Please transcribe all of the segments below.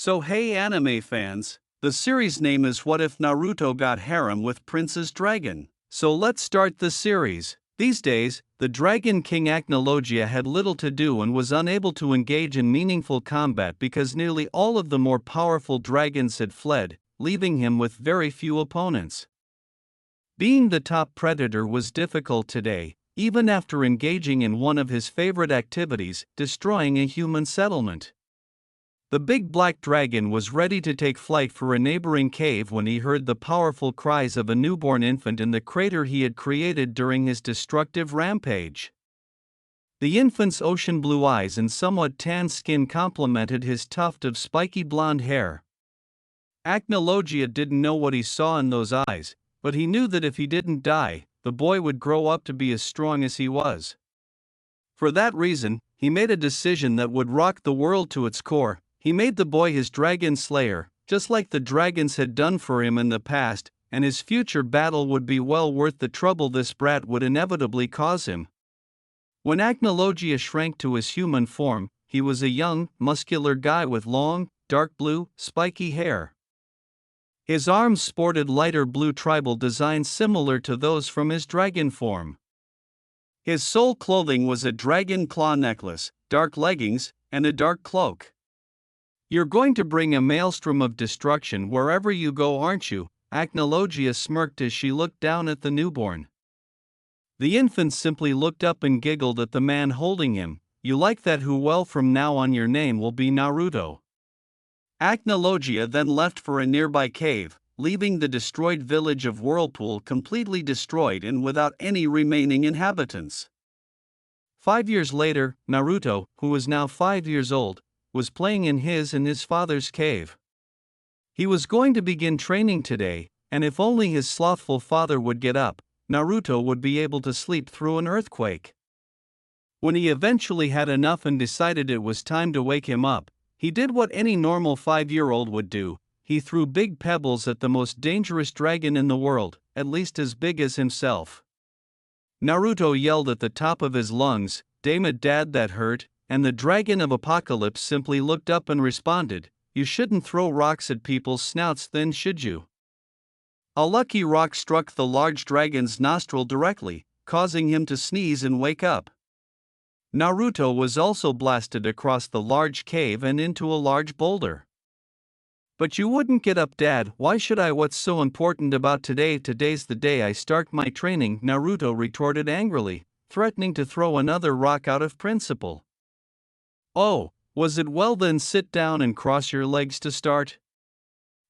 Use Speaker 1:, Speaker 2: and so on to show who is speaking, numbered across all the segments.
Speaker 1: So hey anime fans, the series name is What If Naruto Got Harem with Princess Dragon? So let's start the series. These days, the Dragon King Acnologia had little to do and was unable to engage in meaningful combat because nearly all of the more powerful dragons had fled, leaving him with very few opponents. Being the top predator was difficult today, even after engaging in one of his favorite activities, destroying a human settlement. The big black dragon was ready to take flight for a neighboring cave when he heard the powerful cries of a newborn infant in the crater he had created during his destructive rampage. The infant's ocean blue eyes and somewhat tan skin complemented his tuft of spiky blonde hair. Acnologia didn't know what he saw in those eyes, but he knew that if he didn't die, the boy would grow up to be as strong as he was. For that reason, he made a decision that would rock the world to its core. He made the boy his dragon slayer, just like the dragons had done for him in the past, and his future battle would be well worth the trouble this brat would inevitably cause him. When Acnologia shrank to his human form, he was a young, muscular guy with long, dark blue, spiky hair. His arms sported lighter blue tribal designs similar to those from his dragon form. His sole clothing was a dragon claw necklace, dark leggings, and a dark cloak. "You're going to bring a maelstrom of destruction wherever you go, aren't you?" Acnologia smirked as she looked down at the newborn. The infant simply looked up and giggled at the man holding him. "You like that? Well, from now on your name will be Naruto." Acnologia then left for a nearby cave, leaving the destroyed village of Whirlpool completely destroyed and without any remaining inhabitants. 5 years later, Naruto, who was now 5 years old, was playing in his and his father's cave. He was going to begin training today, and if only his slothful father would get up, Naruto would be able to sleep through an earthquake. When he eventually had enough and decided it was time to wake him up, he did what any normal 5-year-old would do. He threw big pebbles at the most dangerous dragon in the world, at least as big as himself. Naruto yelled at the top of his lungs, "Damn it, Dad, that hurt," and the Dragon of Apocalypse simply looked up and responded, "You shouldn't throw rocks at people's snouts then, should you?" A lucky rock struck the large dragon's nostril directly, causing him to sneeze and wake up. Naruto was also blasted across the large cave and into a large boulder. "But you wouldn't get up, Dad. Why should I? What's so important about today? Today's the day I start my training," Naruto retorted angrily, threatening to throw another rock out of principle. "Oh, was it? Well then sit down and cross your legs to start."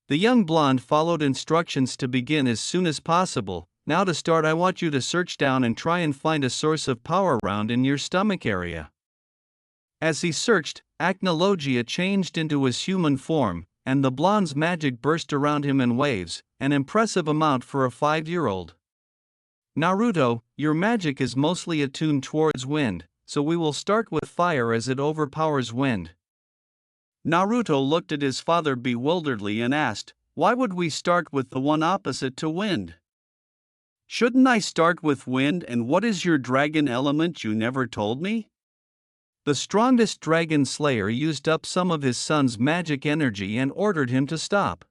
Speaker 1: The young blonde followed instructions to begin as soon as possible. "Now to start, I want you to search down and try and find a source of power around in your stomach area." As he searched, Acnologia changed into his human form, and the blonde's magic burst around him in waves, an impressive amount for a 5-year-old. "Naruto, your magic is mostly attuned towards wind, so we will start with fire as it overpowers wind." Naruto looked at his father bewilderedly and asked, "Why would we start with the one opposite to wind? Shouldn't I start with wind? And what is your dragon element? You never told me." The strongest dragon slayer used up some of his son's magic energy and ordered him to stop.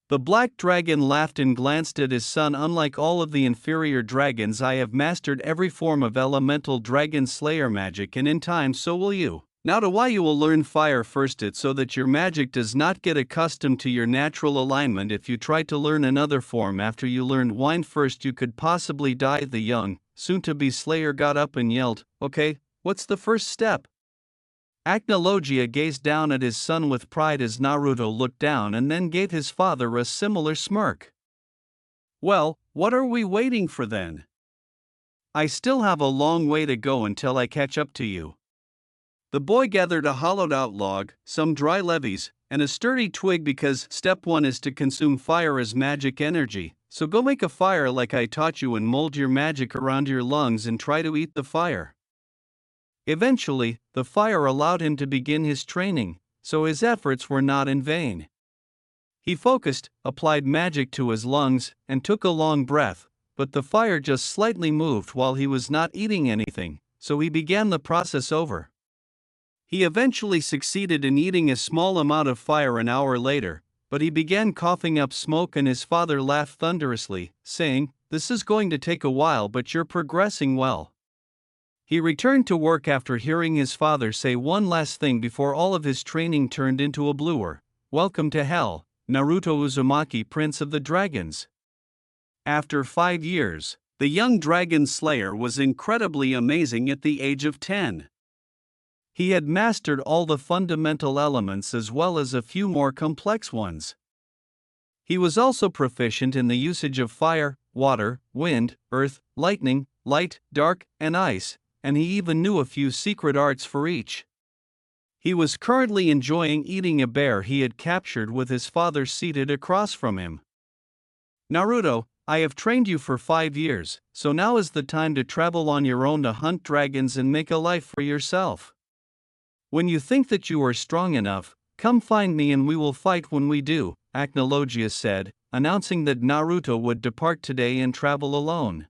Speaker 1: The black dragon laughed and glanced at his son. "Unlike all of the inferior dragons, I have mastered every form of elemental dragon slayer magic, and in time so will you. Now to why you will learn fire first, it so that your magic does not get accustomed to your natural alignment. If you try to learn another form after you learned wind first, you could possibly die." The young, soon-to-be slayer got up and yelled, "Okay, what's the first step?" Acnologia gazed down at his son with pride as Naruto looked down and then gave his father a similar smirk. "Well, what are we waiting for then? I still have a long way to go until I catch up to you." The boy gathered a hollowed-out log, some dry leaves, and a sturdy twig because step 1 is to consume fire as magic energy, so go make a fire like I taught you and mold your magic around your lungs and try to eat the fire. Eventually, the fire allowed him to begin his training, so his efforts were not in vain. He focused, applied magic to his lungs, and took a long breath, but the fire just slightly moved while he was not eating anything, so he began the process over. He eventually succeeded in eating a small amount of fire an hour later, but he began coughing up smoke and his father laughed thunderously, saying, "This is going to take a while, but you're progressing well." He returned to work after hearing his father say one last thing before all of his training turned into a bluer. "Welcome to hell, Naruto Uzumaki, Prince of the Dragons." After 5 years, the young dragon slayer was incredibly amazing at the age of 10. He had mastered all the fundamental elements as well as a few more complex ones. He was also proficient in the usage of fire, water, wind, earth, lightning, light, dark, and ice, and he even knew a few secret arts for each. He was currently enjoying eating a bear he had captured with his father seated across from him. "Naruto, I have trained you for 5 years, so now is the time to travel on your own to hunt dragons and make a life for yourself. When you think that you are strong enough, come find me and we will fight when we do," Acnologia said, announcing that Naruto would depart today and travel alone.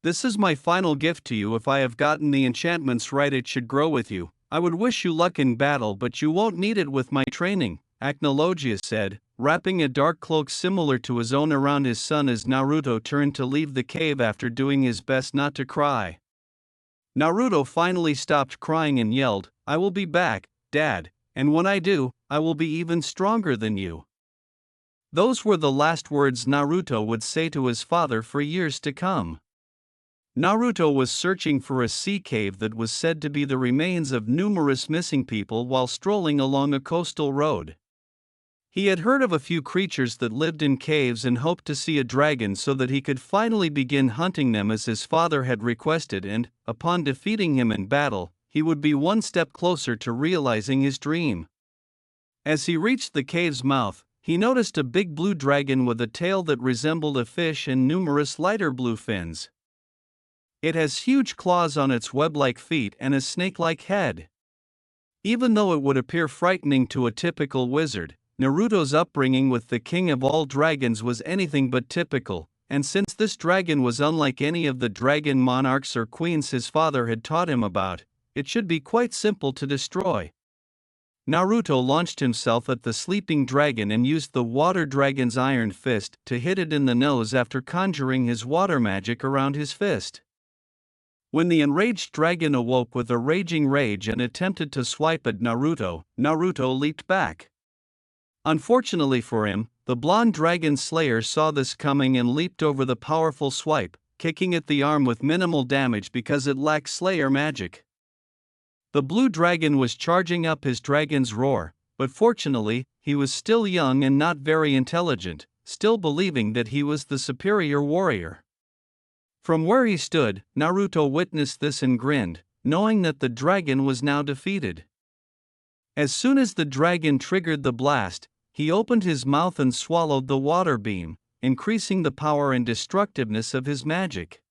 Speaker 1: "This is my final gift to you. If I have gotten the enchantments right, it should grow with you. I would wish you luck in battle, but you won't need it with my training," Acnologia said, wrapping a dark cloak similar to his own around his son as Naruto turned to leave the cave after doing his best not to cry. Naruto finally stopped crying and yelled, "I will be back, Dad, and when I do, I will be even stronger than you." Those were the last words Naruto would say to his father for years to come. Naruto was searching for a sea cave that was said to be the remains of numerous missing people while strolling along a coastal road. He had heard of a few creatures that lived in caves and hoped to see a dragon so that he could finally begin hunting them as his father had requested, and, upon defeating him in battle, he would be one step closer to realizing his dream. As he reached the cave's mouth, he noticed a big blue dragon with a tail that resembled a fish and numerous lighter blue fins. It has huge claws on its web-like feet and a snake-like head. Even though it would appear frightening to a typical wizard, Naruto's upbringing with the king of all dragons was anything but typical, and since this dragon was unlike any of the dragon monarchs or queens his father had taught him about, it should be quite simple to destroy. Naruto launched himself at the sleeping dragon and used the water dragon's iron fist to hit it in the nose after conjuring his water magic around his fist. When the enraged dragon awoke with a raging rage and attempted to swipe at Naruto, Naruto leaped back. Unfortunately for him, the blonde dragon slayer saw this coming and leaped over the powerful swipe, kicking at the arm with minimal damage because it lacked slayer magic. The blue dragon was charging up his dragon's roar, but fortunately, he was still young and not very intelligent, still believing that he was the superior warrior. From where he stood, Naruto witnessed this and grinned, knowing that the dragon was now defeated. As soon as the dragon triggered the blast, he opened his mouth and swallowed the water beam, increasing the power and destructiveness of his magic.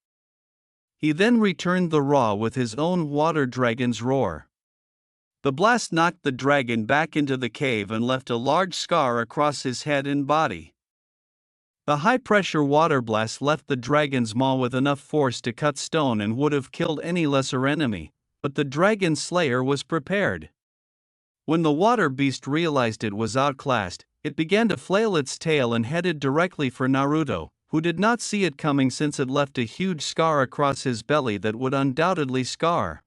Speaker 1: He then returned the raw with his own water dragon's roar. The blast knocked the dragon back into the cave and left a large scar across his head and body. The high-pressure water blast left the dragon's maw with enough force to cut stone and would have killed any lesser enemy, but the dragon slayer was prepared. When the water beast realized it was outclassed, it began to flail its tail and headed directly for Naruto, who did not see it coming since it left a huge scar across his belly that would undoubtedly scar.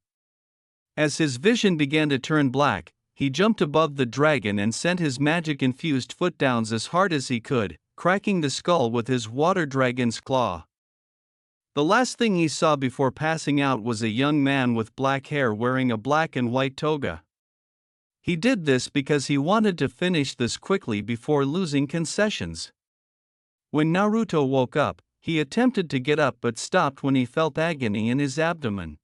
Speaker 1: As his vision began to turn black, he jumped above the dragon and sent his magic-infused foot down as hard as he could, cracking the skull with his water dragon's claw. The last thing he saw before passing out was a young man with black hair wearing a black and white toga. He did this because he wanted to finish this quickly before losing concessions. When Naruto woke up, he attempted to get up but stopped when he felt agony in his abdomen.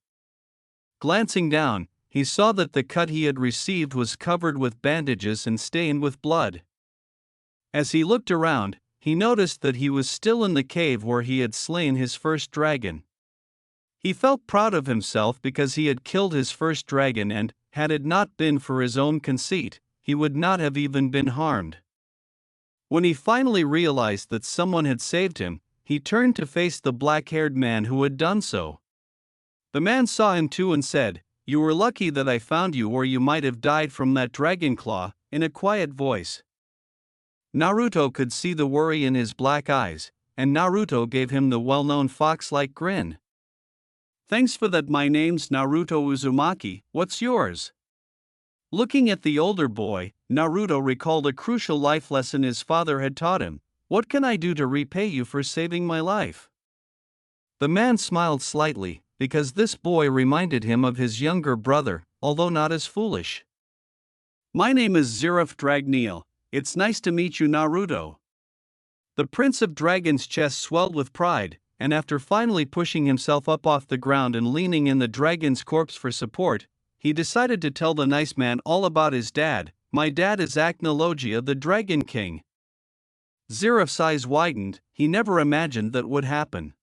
Speaker 1: Glancing down, he saw that the cut he had received was covered with bandages and stained with blood. As he looked around, he noticed that he was still in the cave where he had slain his first dragon. He felt proud of himself because he had killed his first dragon and, had it not been for his own conceit, he would not have even been harmed. When he finally realized that someone had saved him, he turned to face the black-haired man who had done so. The man saw him too and said, You were lucky that I found you, or you might have died from that dragon claw, in a quiet voice. Naruto could see the worry in his black eyes, and Naruto gave him the well-known fox-like grin. Thanks for that. My name's Naruto Uzumaki, what's yours? Looking at the older boy, Naruto recalled a crucial life lesson his father had taught him. What can I do to repay you for saving my life? The man smiled slightly, because this boy reminded him of his younger brother, although not as foolish. My name is Zeref Dragneel. It's nice to meet you, Naruto. The Prince of Dragon's chest swelled with pride, and after finally pushing himself up off the ground and leaning in the dragon's corpse for support, he decided to tell the nice man all about his dad. My dad is Acnologia, the Dragon King. Zeref's eyes widened. He never imagined that would happen.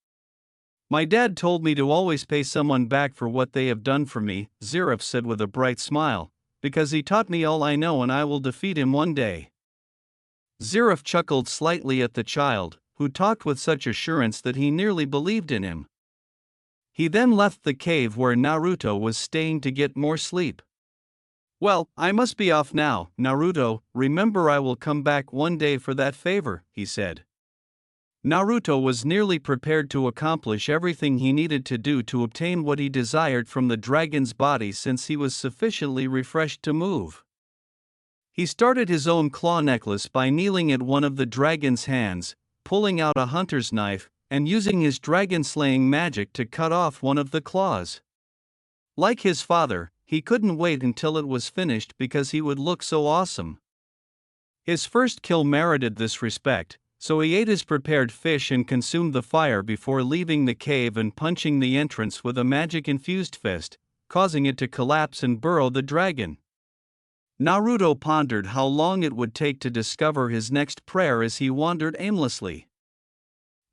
Speaker 1: My dad told me to always pay someone back for what they have done for me, Zeref said with a bright smile, because he taught me all I know and I will defeat him one day. Zeref chuckled slightly at the child, who talked with such assurance that he nearly believed in him. He then left the cave where Naruto was staying to get more sleep. Well, I must be off now, Naruto. Remember, I will come back one day for that favor, he said. Naruto was nearly prepared to accomplish everything he needed to do to obtain what he desired from the dragon's body, since he was sufficiently refreshed to move. He started his own claw necklace by kneeling at one of the dragon's hands, pulling out a hunter's knife, and using his dragon-slaying magic to cut off one of the claws. Like his father, he couldn't wait until it was finished because he would look so awesome. His first kill merited this respect, so he ate his prepared fish and consumed the fire before leaving the cave and punching the entrance with a magic-infused fist, causing it to collapse and burrow the dragon. Naruto pondered how long it would take to discover his next prayer as he wandered aimlessly.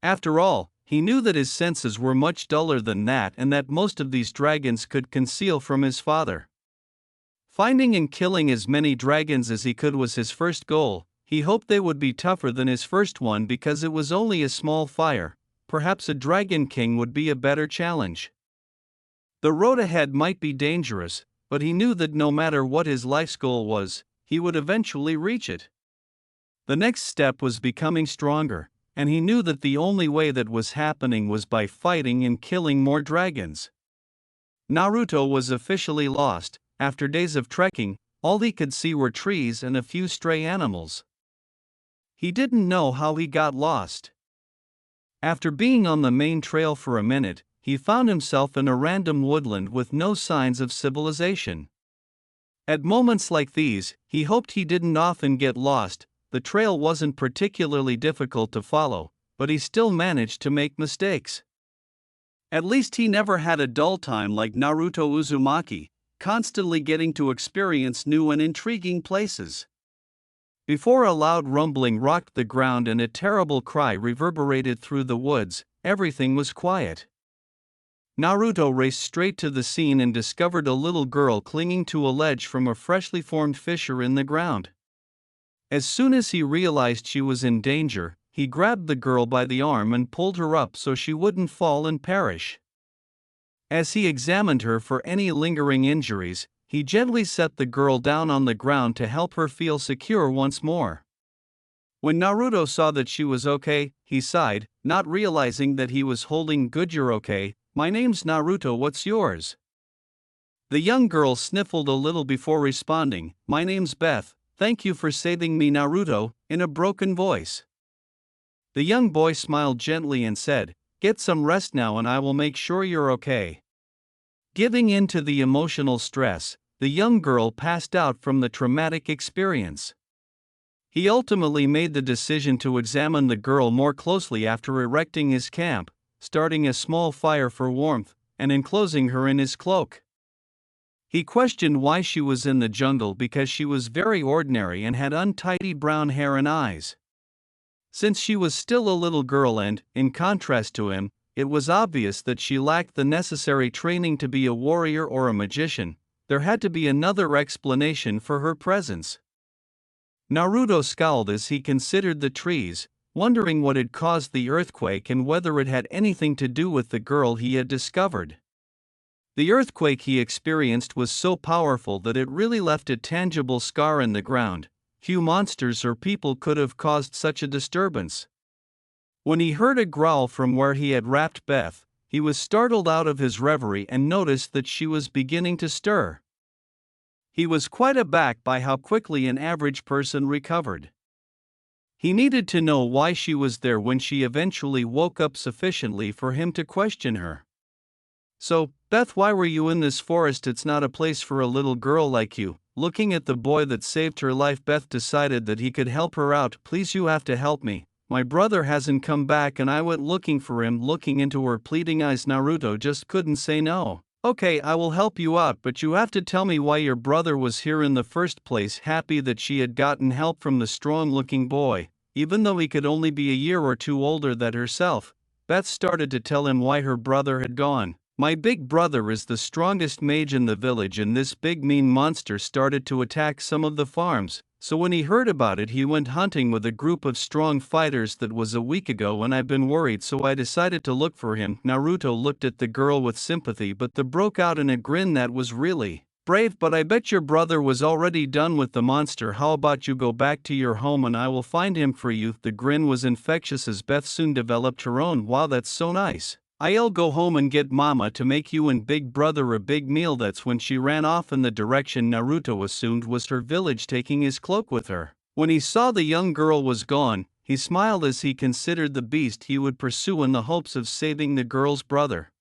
Speaker 1: After all, he knew that his senses were much duller than that, and that most of these dragons could conceal from his father. Finding and killing as many dragons as he could was his first goal. He hoped they would be tougher than his first one because it was only a small fire. Perhaps a Dragon King would be a better challenge. The road ahead might be dangerous, but he knew that no matter what his life's goal was, he would eventually reach it. The next step was becoming stronger, and he knew that the only way that was happening was by fighting and killing more dragons. Naruto was officially lost. After days of trekking, all he could see were trees and a few stray animals. He didn't know how he got lost. After being on the main trail for a minute, he found himself in a random woodland with no signs of civilization. At moments like these, he hoped he didn't often get lost. The trail wasn't particularly difficult to follow, but he still managed to make mistakes. At least he never had a dull time like Naruto Uzumaki, constantly getting to experience new and intriguing places. Before a loud rumbling rocked the ground and a terrible cry reverberated through the woods, everything was quiet. Naruto raced straight to the scene and discovered a little girl clinging to a ledge from a freshly formed fissure in the ground. As soon as he realized she was in danger, he grabbed the girl by the arm and pulled her up so she wouldn't fall and perish. As he examined her for any lingering injuries, he gently set the girl down on the ground to help her feel secure once more. When Naruto saw that she was okay, he sighed, not realizing that he was holding "Good, you're okay. My name's Naruto, what's yours?" The young girl sniffled a little before responding, "My name's Beth, thank you for saving me, Naruto," in a broken voice. The young boy smiled gently and said, "Get some rest now and I will make sure you're okay." Giving in to the emotional stress, the young girl passed out from the traumatic experience. He ultimately made the decision to examine the girl more closely after erecting his camp, starting a small fire for warmth, and enclosing her in his cloak. He questioned why she was in the jungle because she was very ordinary and had untidy brown hair and eyes. Since she was still a little girl and, in contrast to him, it was obvious that she lacked the necessary training to be a warrior or a magician, there had to be another explanation for her presence. Naruto scowled as he considered the trees, wondering what had caused the earthquake and whether it had anything to do with the girl he had discovered. The earthquake he experienced was so powerful that it really left a tangible scar in the ground. Few monsters or people could have caused such a disturbance. When he heard a growl from where he had wrapped Beth, he was startled out of his reverie and noticed that she was beginning to stir. He was quite aback by how quickly an average person recovered. He needed to know why she was there when she eventually woke up sufficiently for him to question her. "So, Beth, why were you in this forest? It's not a place for a little girl like you." Looking at the boy that saved her life, Beth decided that he could help her out. "Please, you have to help me. My brother hasn't come back and I went looking for him." Looking into her pleading eyes, Naruto just couldn't say no. "Okay, I will help you out, but you have to tell me why your brother was here in the first place." Happy that she had gotten help from the strong-looking boy, even though he could only be a year or two older than herself, Beth started to tell him why her brother had gone. "My big brother is the strongest mage in the village, and this big mean monster started to attack some of the farms. So when he heard about it, he went hunting with a group of strong fighters. That was a week ago, and I've been worried, so I decided to look for him." Naruto looked at the girl with sympathy but broke out in a grin that was really brave. "But I bet your brother was already done with the monster. How about you go back to your home and I will find him for you?" The grin was infectious as Beth soon developed her own. "Wow, that's so nice. I'll go home and get mama to make you and big brother a big meal." That's when she ran off in the direction Naruto assumed was her village, taking his cloak with her. When he saw the young girl was gone, he smiled as he considered the beast he would pursue in the hopes of saving the girl's brother.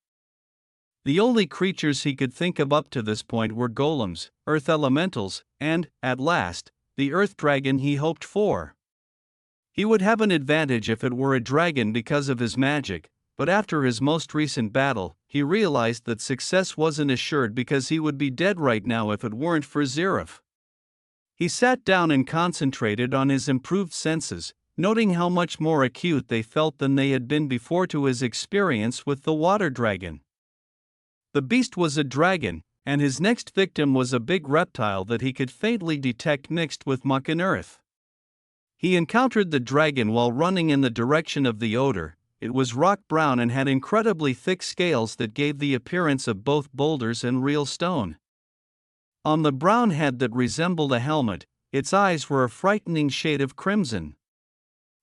Speaker 1: The only creatures he could think of up to this point were golems, earth elementals, and, at last, the earth dragon he hoped for. He would have an advantage if it were a dragon because of his magic, but after his most recent battle, he realized that success wasn't assured because he would be dead right now if it weren't for Zeref. He sat down and concentrated on his improved senses, noting how much more acute they felt than they had been before to his experience with the water dragon. The beast was a dragon, and his next victim was a big reptile that he could faintly detect mixed with muck and earth. He encountered the dragon while running in the direction of the odor. It was rock brown and had incredibly thick scales that gave the appearance of both boulders and real stone. On the brown head that resembled a helmet, its eyes were a frightening shade of crimson.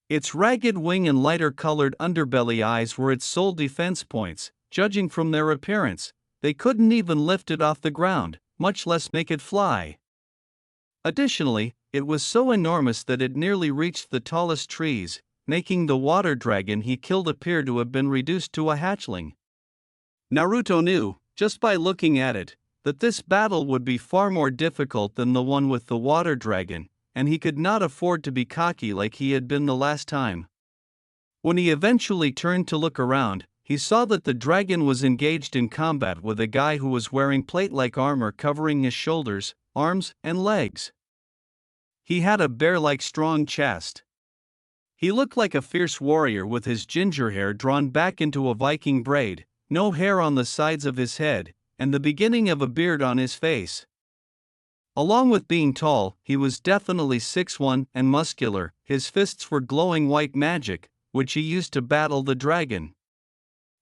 Speaker 1: Its ragged wing and lighter-colored underbelly eyes were its sole defense points. Judging from their appearance, they couldn't even lift it off the ground, much less make it fly. Additionally, it was so enormous that it nearly reached the tallest trees, making the water dragon he killed appear to have been reduced to a hatchling. Naruto knew, just by looking at it, that this battle would be far more difficult than the one with the water dragon, and he could not afford to be cocky like he had been the last time. When he eventually turned to look around, he saw that the dragon was engaged in combat with a guy who was wearing plate-like armor covering his shoulders, arms, and legs. He had a bear-like strong chest. He looked like a fierce warrior with his ginger hair drawn back into a Viking braid, no hair on the sides of his head, and the beginning of a beard on his face. Along with being tall, he was definitely 6'1" and muscular. His fists were glowing white magic, which he used to battle the dragon.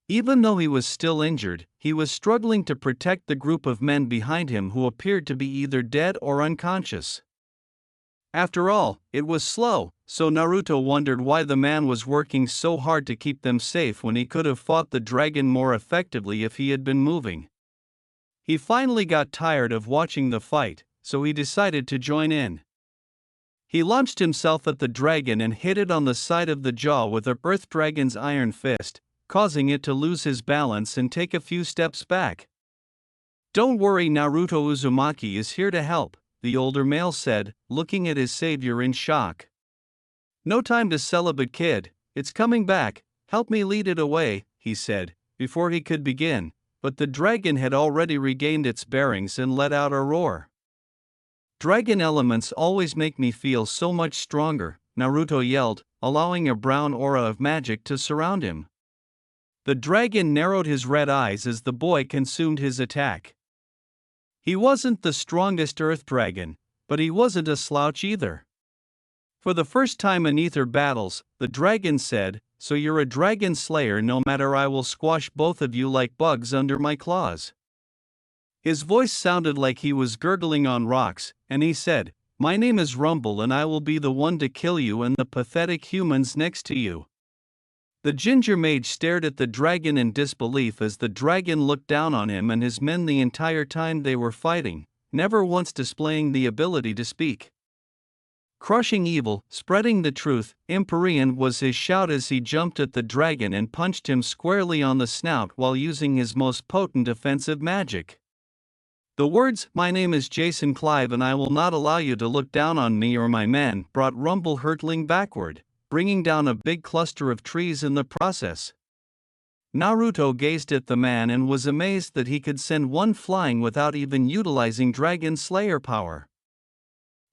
Speaker 1: Even though he was still injured, he was struggling to protect the group of men behind him who appeared to be either dead or unconscious. After all, it was slow, so Naruto wondered why the man was working so hard to keep them safe when he could have fought the dragon more effectively if he had been moving. He finally got tired of watching the fight, so he decided to join in. He launched himself at the dragon and hit it on the side of the jaw with the earth dragon's iron fist, causing it to lose his balance and take a few steps back. "Don't worry, Naruto Uzumaki is here to help," the older male said, looking at his savior in shock. "No time to celebrate, kid, it's coming back, help me lead it away," he said, before he could begin, but the dragon had already regained its bearings and let out a roar. "Dragon elements always make me feel so much stronger," Naruto yelled, allowing a brown aura of magic to surround him. The dragon narrowed his red eyes as the boy consumed his attack. He wasn't the strongest earth dragon, but he wasn't a slouch either. For the first time in ether battles, the dragon said, "So you're a dragon slayer? No matter, I will squash both of you like bugs under my claws." His voice sounded like he was gurgling on rocks, and he said, "My name is Rumble and I will be the one to kill you and the pathetic humans next to you." The ginger mage stared at the dragon in disbelief as the dragon looked down on him and his men the entire time they were fighting, never once displaying the ability to speak. Crushing evil, spreading the truth, Empyrean was his shout as he jumped at the dragon and punched him squarely on the snout while using his most potent offensive magic. The words, "My name is Jason Clive and I will not allow you to look down on me or my men," brought Rumble hurtling backward, bringing down a big cluster of trees in the process. Naruto gazed at the man and was amazed that he could send one flying without even utilizing Dragon Slayer power.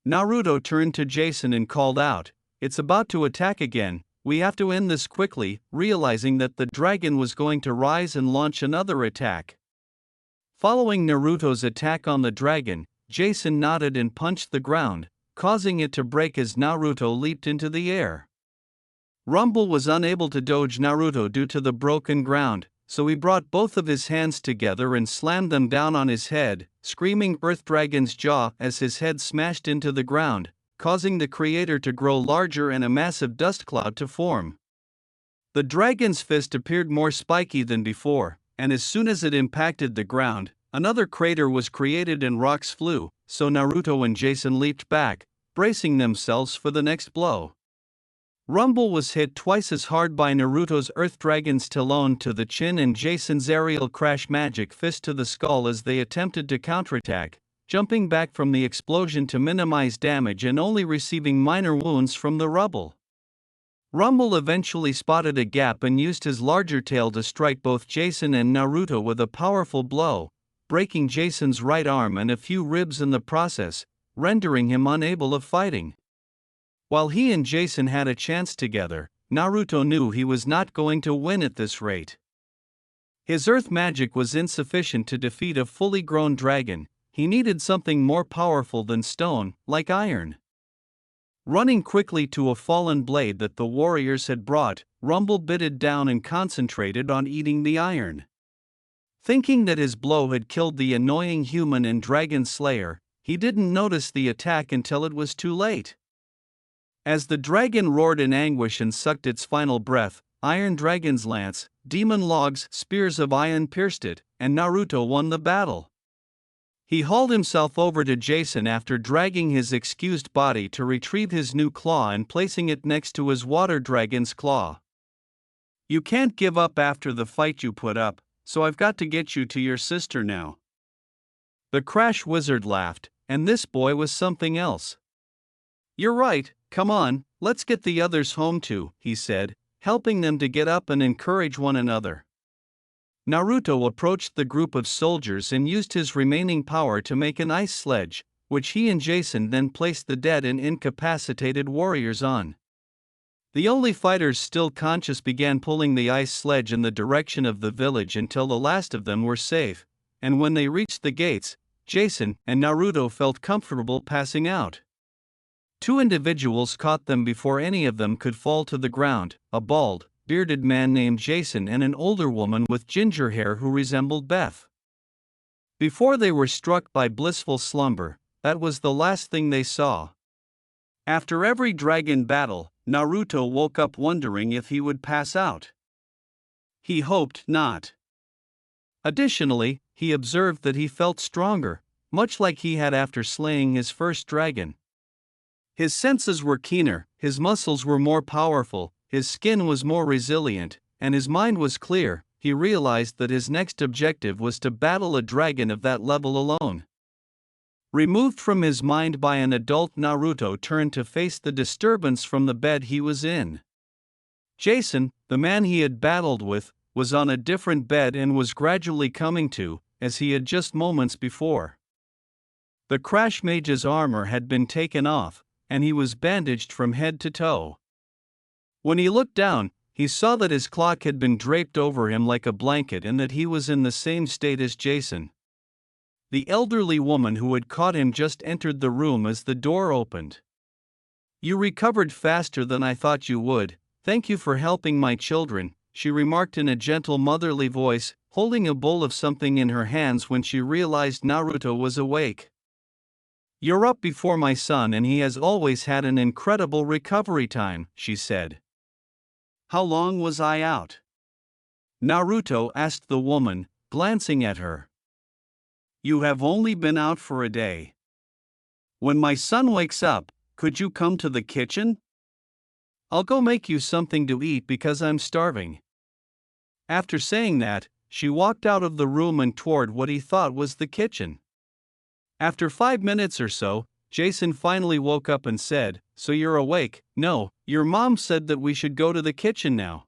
Speaker 1: Naruto turned to Jason and called out, "It's about to attack again, we have to end this quickly," realizing that the dragon was going to rise and launch another attack. Following Naruto's attack on the dragon, Jason nodded and punched the ground, causing it to break as Naruto leaped into the air. Rumble was unable to dodge Naruto due to the broken ground, so he brought both of his hands together and slammed them down on his head, screaming Earth Dragon's jaw as his head smashed into the ground, causing the creator to grow larger and a massive dust cloud to form. The dragon's fist appeared more spiky than before, and as soon as it impacted the ground, another crater was created and rocks flew, so Naruto and Jason leaped back, bracing themselves for the next blow. Rumble was hit twice as hard by Naruto's Earth Dragon's talon to the chin and Jason's aerial crash magic fist to the skull as they attempted to counterattack, jumping back from the explosion to minimize damage and only receiving minor wounds from the rubble. Rumble eventually spotted a gap and used his larger tail to strike both Jason and Naruto with a powerful blow, breaking Jason's right arm and a few ribs in the process, rendering him unable of fighting. While he and Jason had a chance together, Naruto knew he was not going to win at this rate. His earth magic was insufficient to defeat a fully grown dragon, he needed something more powerful than stone, like iron. Running quickly to a fallen blade that the warriors had brought, Rumble bit it down and concentrated on eating the iron. Thinking that his blow had killed the annoying human and dragon slayer, he didn't notice the attack until it was too late. As the dragon roared in anguish and sucked its final breath, Iron Dragon's lance, demon logs, spears of iron pierced it, and Naruto won the battle. He hauled himself over to Jason after dragging his excused body to retrieve his new claw and placing it next to his water dragon's claw. "You can't give up after the fight you put up, so I've got to get you to your sister now." The Crash Wizard laughed, and this boy was something else. "You're right, come on, let's get the others home too," he said, helping them to get up and encourage one another. Naruto approached the group of soldiers and used his remaining power to make an ice sledge, which he and Jason then placed the dead and incapacitated warriors on. The only fighters still conscious began pulling the ice sledge in the direction of the village until the last of them were safe, and when they reached the gates, Jason and Naruto felt comfortable passing out. Two individuals caught them before any of them could fall to the ground, a bald, bearded man named Jason and an older woman with ginger hair who resembled Beth. Before they were struck by blissful slumber, that was the last thing they saw. After every dragon battle, Naruto woke up wondering if he would pass out. He hoped not. Additionally, he observed that he felt stronger, much like he had after slaying his first dragon. His senses were keener, his muscles were more powerful, his skin was more resilient, and his mind was clear. He realized that his next objective was to battle a dragon of that level alone. Removed from his mind by an adult, Naruto turned to face the disturbance from the bed he was in. Jason, the man he had battled with, was on a different bed and was gradually coming to, as he had just moments before. The Crash Mage's armor had been taken off, and he was bandaged from head to toe. When he looked down, he saw that his cloak had been draped over him like a blanket and that he was in the same state as Jason. The elderly woman who had caught him just entered the room as the door opened. "You recovered faster than I thought you would, thank you for helping my children," she remarked in a gentle motherly voice, holding a bowl of something in her hands when she realized Naruto was awake. "You're up before my son and he has always had an incredible recovery time," she said. "How long was I out?" Naruto asked the woman, glancing at her. "You have only been out for a day. When my son wakes up, could you come to the kitchen? I'll go make you something to eat because I'm starving." After saying that, she walked out of the room and toward what he thought was the kitchen. After 5 minutes or so, Jason finally woke up and said, "So you're awake?" "No, your mom said that we should go to the kitchen now."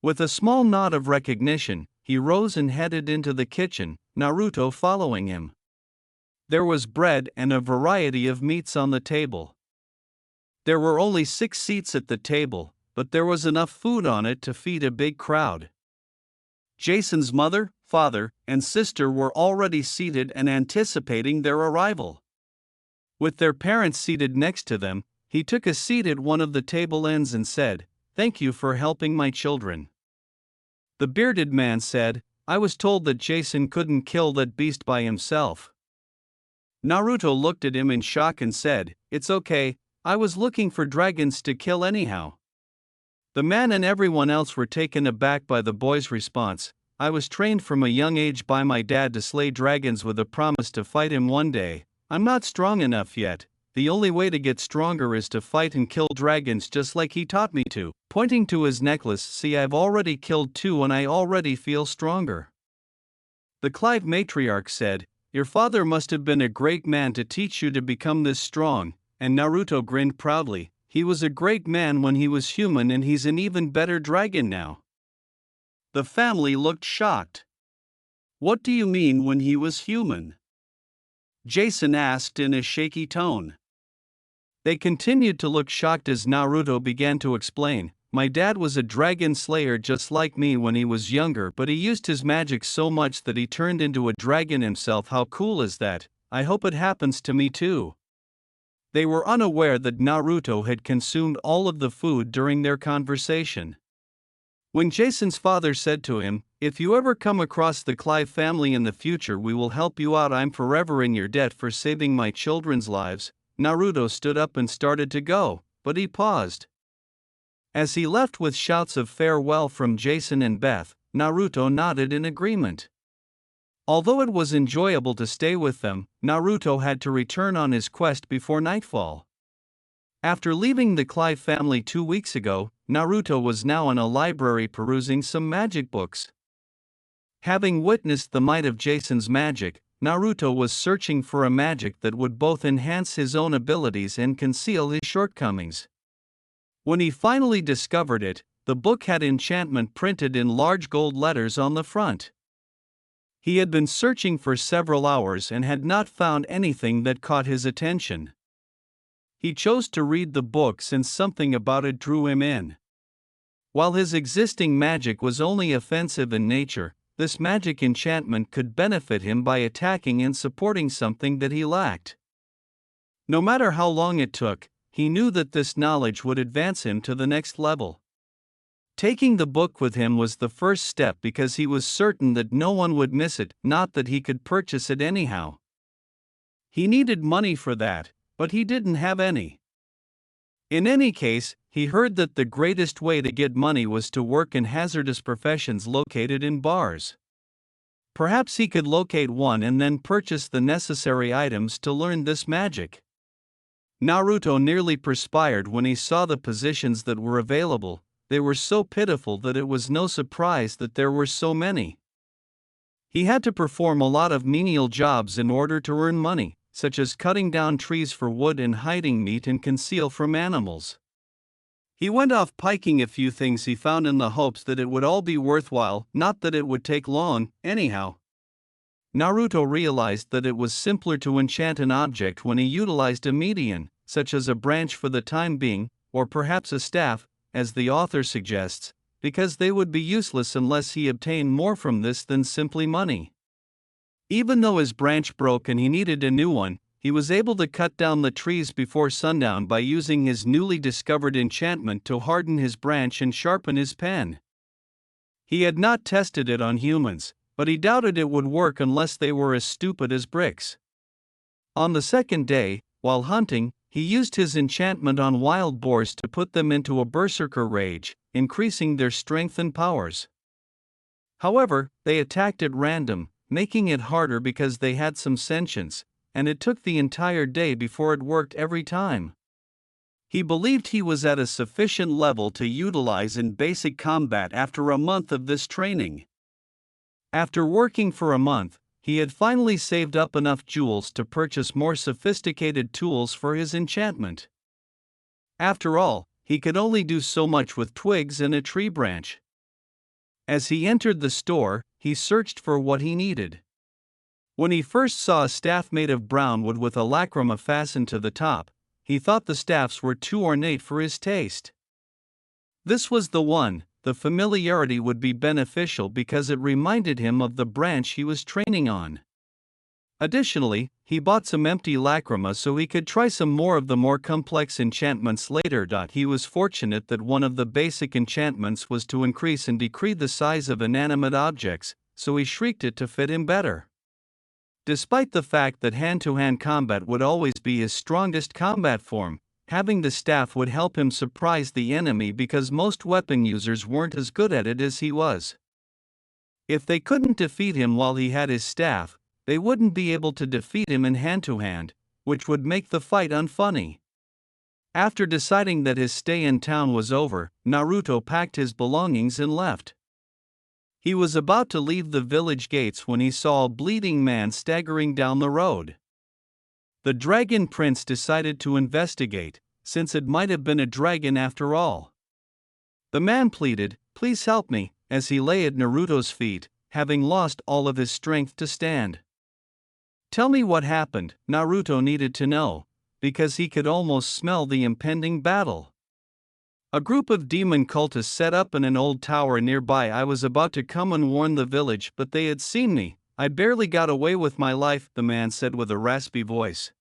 Speaker 1: With a small nod of recognition, he rose and headed into the kitchen, Naruto following him. There was bread and a variety of meats on the table. There were only 6 seats at the table, but there was enough food on it to feed a big crowd. Jason's mother, father, and sister were already seated and anticipating their arrival. With their parents seated next to them, he took a seat at one of the table ends and said, "Thank you for helping my children." The bearded man said, "I was told that Jason couldn't kill that beast by himself." Naruto looked at him in shock and said, "It's okay, I was looking for dragons to kill anyhow." The man and everyone else were taken aback by the boy's response. "I was trained from a young age by my dad to slay dragons with a promise to fight him one day. I'm not strong enough yet. The only way to get stronger is to fight and kill dragons just like he taught me to." Pointing to his necklace, "See, I've already killed 2 and I already feel stronger." The Clive matriarch said, "Your father must have been a great man to teach you to become this strong," and Naruto grinned proudly. "He was a great man when he was human and he's an even better dragon now." The family looked shocked. "What do you mean when he was human?" Jason asked in a shaky tone. They continued to look shocked as Naruto began to explain. "My dad was a dragon slayer just like me when he was younger, but he used his magic so much that he turned into a dragon himself. How cool is that? I hope it happens to me too." They were unaware that Naruto had consumed all of the food during their conversation. When Jason's father said to him, "If you ever come across the Clive family in the future, we will help you out. I'm forever in your debt for saving my children's lives," Naruto stood up and started to go, but he paused. As he left with shouts of farewell from Jason and Beth, Naruto nodded in agreement. Although it was enjoyable to stay with them, Naruto had to return on his quest before nightfall. After leaving the Clive family 2 weeks ago, Naruto was now in a library perusing some magic books. Having witnessed the might of Jason's magic, Naruto was searching for a magic that would both enhance his own abilities and conceal his shortcomings. When he finally discovered it, the book had enchantment printed in large gold letters on the front. He had been searching for several hours and had not found anything that caught his attention. He chose to read the book since something about it drew him in. While his existing magic was only offensive in nature, this magic enchantment could benefit him by attacking and supporting something that he lacked. No matter how long it took, he knew that this knowledge would advance him to the next level. Taking the book with him was the first step because he was certain that no one would miss it, not that he could purchase it anyhow. He needed money for that, but he didn't have any. In any case, he heard that the greatest way to get money was to work in hazardous professions located in bars. Perhaps he could locate one and then purchase the necessary items to learn this magic. Naruto nearly perspired when he saw the positions that were available. They were so pitiful that it was no surprise that there were so many. He had to perform a lot of menial jobs in order to earn money, such as cutting down trees for wood and hiding meat and conceal from animals. He went off piking a few things he found in the hopes that it would all be worthwhile, not that it would take long, anyhow. Naruto realized that it was simpler to enchant an object when he utilized a medium, such as a branch for the time being, or perhaps a staff, as the author suggests, because they would be useless unless he obtained more from this than simply money. Even though his branch broke and he needed a new one, he was able to cut down the trees before sundown by using his newly discovered enchantment to harden his branch and sharpen his pen. He had not tested it on humans, but he doubted it would work unless they were as stupid as bricks. On the second day, while hunting, he used his enchantment on wild boars to put them into a berserker rage, increasing their strength and powers. However, they attacked at random, making it harder because they had some sentience, and it took the entire day before it worked every time. He believed he was at a sufficient level to utilize in basic combat after a month of this training. After working for a month, he had finally saved up enough jewels to purchase more sophisticated tools for his enchantment. After all, he could only do so much with twigs and a tree branch. As he entered the store, he searched for what he needed. When he first saw a staff made of brown wood with a lacrima fastened to the top, he thought the staffs were too ornate for his taste. This was the one. The familiarity would be beneficial because it reminded him of the branch he was training on. Additionally, he bought some empty lacrima so he could try some more of the more complex enchantments later. He was fortunate that one of the basic enchantments was to increase and decrease the size of inanimate objects, so he shrieked it to fit him better. Despite the fact that hand-to-hand combat would always be his strongest combat form, having the staff would help him surprise the enemy because most weapon users weren't as good at it as he was. If they couldn't defeat him while he had his staff, they wouldn't be able to defeat him in hand-to-hand, which would make the fight unfunny. After deciding that his stay in town was over, Naruto packed his belongings and left. He was about to leave the village gates when he saw a bleeding man staggering down the road. The Dragon Prince decided to investigate, since it might have been a dragon after all. The man pleaded, "Please help me," as he lay at Naruto's feet, having lost all of his strength to stand. Tell me what happened, Naruto needed to know, because he could almost smell the impending battle. A group of demon cultists set up in an old tower nearby. I was about to come and warn the village, but they had seen me. I barely got away with my life, the man said with a raspy voice.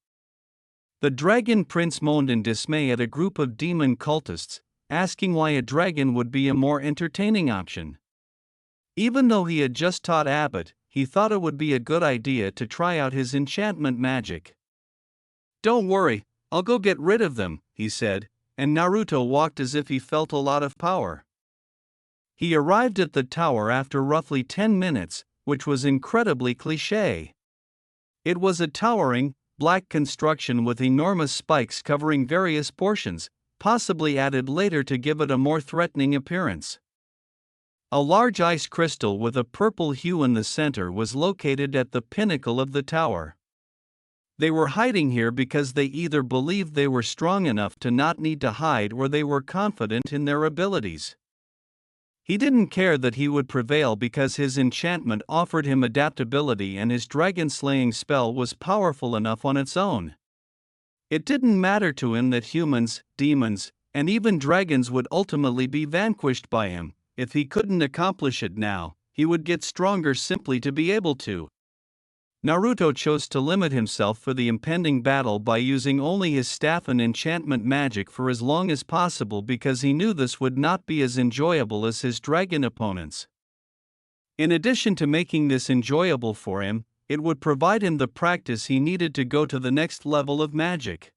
Speaker 1: The Dragon Prince moaned in dismay at a group of demon cultists, asking why a dragon would be a more entertaining option. Even though he had just taught Abbott, he thought it would be a good idea to try out his enchantment magic. "Don't worry, I'll go get rid of them," he said, and Naruto walked as if he felt a lot of power. He arrived at the tower after roughly 10 minutes, which was incredibly cliché. It was a towering, black construction with enormous spikes covering various portions, possibly added later to give it a more threatening appearance. A large ice crystal with a purple hue in the center was located at the pinnacle of the tower. They were hiding here because they either believed they were strong enough to not need to hide or they were confident in their abilities. He didn't care that he would prevail because his enchantment offered him adaptability and his dragon-slaying spell was powerful enough on its own. It didn't matter to him that humans, demons, and even dragons would ultimately be vanquished by him. If he couldn't accomplish it now, he would get stronger simply to be able to. Naruto chose to limit himself for the impending battle by using only his staff and enchantment magic for as long as possible because he knew this would not be as enjoyable as his dragon opponents. In addition to making this enjoyable for him, it would provide him the practice he needed to go to the next level of magic.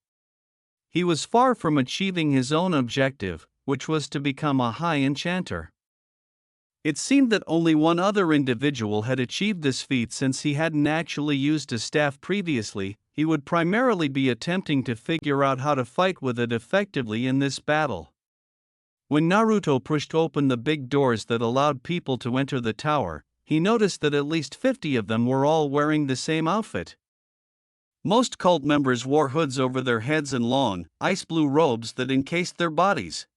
Speaker 1: He was far from achieving his own objective, which was to become a high enchanter. It seemed that only one other individual had achieved this feat. Since he hadn't actually used a staff previously, he would primarily be attempting to figure out how to fight with it effectively in this battle. When Naruto pushed open the big doors that allowed people to enter the tower, he noticed that at least 50 of them were all wearing the same outfit. Most cult members wore hoods over their heads and long, ice-blue robes that encased their bodies.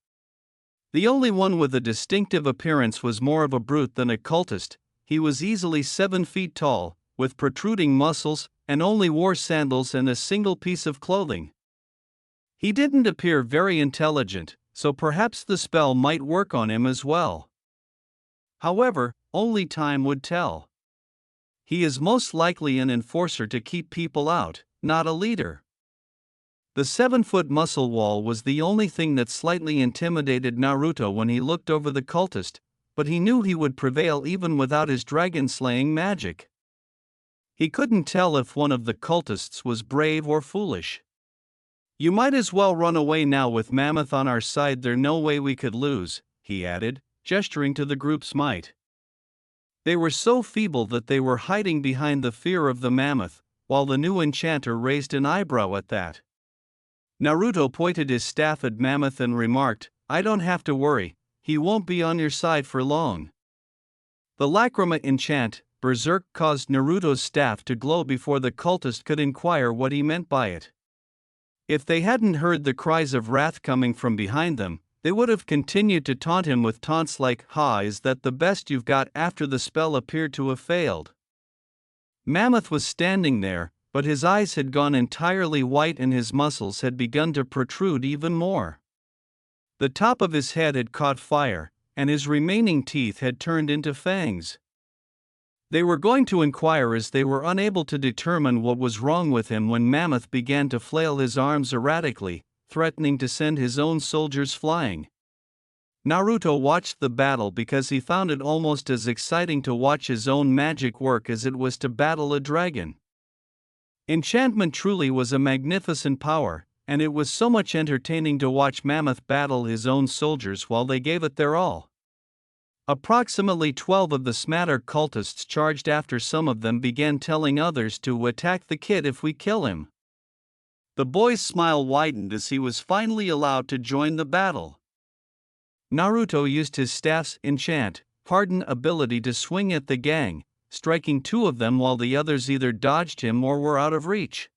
Speaker 1: The only one with a distinctive appearance was more of a brute than a cultist. He was easily 7 feet tall, with protruding muscles, and only wore sandals and a single piece of clothing. He didn't appear very intelligent, so perhaps the spell might work on him as well. However, only time would tell. He is most likely an enforcer to keep people out, not a leader. The 7-foot muscle wall was the only thing that slightly intimidated Naruto when he looked over the cultist, but he knew he would prevail even without his dragon-slaying magic. He couldn't tell if one of the cultists was brave or foolish. "You might as well run away now with Mammoth on our side, there's no way we could lose," he added, gesturing to the group's might. They were so feeble that they were hiding behind the fear of the mammoth, while the new enchanter raised an eyebrow at that. Naruto pointed his staff at Mammoth and remarked, "I don't have to worry, he won't be on your side for long." The Lacrima enchant, Berserk, caused Naruto's staff to glow before the cultist could inquire what he meant by it. If they hadn't heard the cries of wrath coming from behind them, they would have continued to taunt him with taunts like, "Ha, is that the best you've got?" after the spell appeared to have failed. Mammoth was standing there, but his eyes had gone entirely white and his muscles had begun to protrude even more. The top of his head had caught fire, and his remaining teeth had turned into fangs. They were going to inquire as they were unable to determine what was wrong with him when Mammoth began to flail his arms erratically, threatening to send his own soldiers flying. Naruto watched the battle because he found it almost as exciting to watch his own magic work as it was to battle a dragon. Enchantment truly was a magnificent power, and it was so much entertaining to watch Mammoth battle his own soldiers while they gave it their all. Approximately 12 of the smatter cultists charged after some of them began telling others to attack the kid if we kill him. The boy's smile widened as he was finally allowed to join the battle. Naruto used his staff's pardon ability to swing at the gang, striking 2 of them while the others either dodged him or were out of reach.